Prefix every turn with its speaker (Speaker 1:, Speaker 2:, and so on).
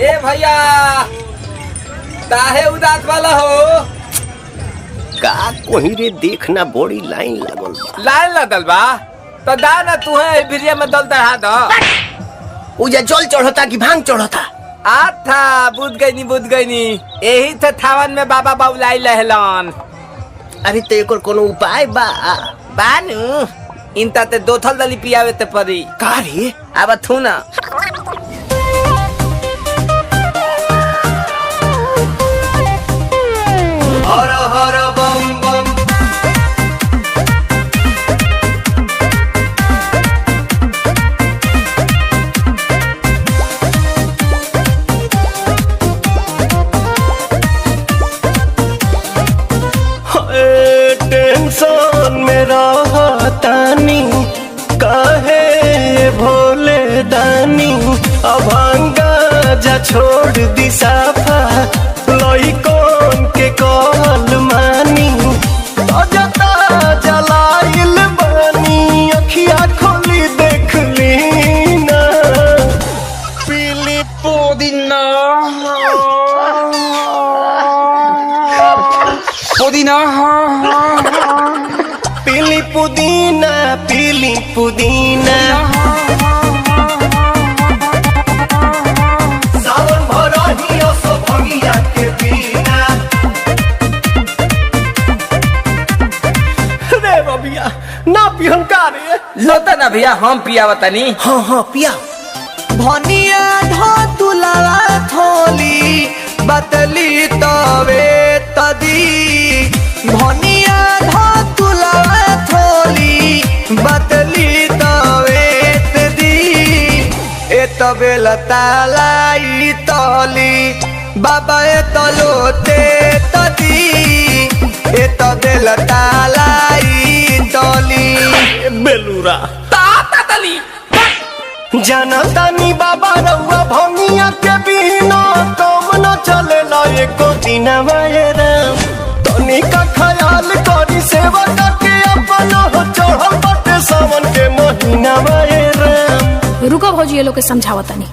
Speaker 1: ए भैया काहे उदास वाला हो?
Speaker 2: का कोही रे देखना बड़ी लाइन लागल बा।
Speaker 1: लाइन लगल बा तो दा ना तू है भिरिया में दल चढ़ा दो।
Speaker 2: उजा जल चढ़ता कि भांग चढ़ता?
Speaker 1: आथा बुझ गई नी यही थे थावन में बाबा बाबुलाई लहलन।
Speaker 2: अरे तो एकर कोनो उपाय बा?
Speaker 1: बानू इनता ते दो थल दली पियावे ते परी
Speaker 2: का रे?
Speaker 1: अब थू ना
Speaker 2: हर हर बम बम। टेंशन में रहतानी काहे भोले दानी अभांगा जा छोड़ दी साफा लइकन के कहल मानी अजता जलाइल बानी अखिया खोली देख ली ना पीली पुदीना
Speaker 1: पुदीना
Speaker 2: पीली पुदीना पीली पुदीना सावन भरही असो भंगिया के बिना। रे बबिया ना पिहन का रे?
Speaker 1: लोता ना भैया हम पियावा तनी।
Speaker 2: हाँ पिया।
Speaker 3: भनिया धोतुलावा थोली बतली तवे तदी भनिया धोतुलावा थोली बतली तवे तदी ए तबे लतालाई तली बाबा ए तलोते तदी ए तबे लतालाई तली
Speaker 2: बेलूरा
Speaker 1: ताता तली
Speaker 2: जनतानी बाबा रउआ भंगिया के बिना कम न चलेला एको दिन राम तनी का ख्याल करी सेवा करके अपन हो चढ़ल बटे सावन के महीना राम।
Speaker 4: रुको भौजी ये लोग के समझावतनी।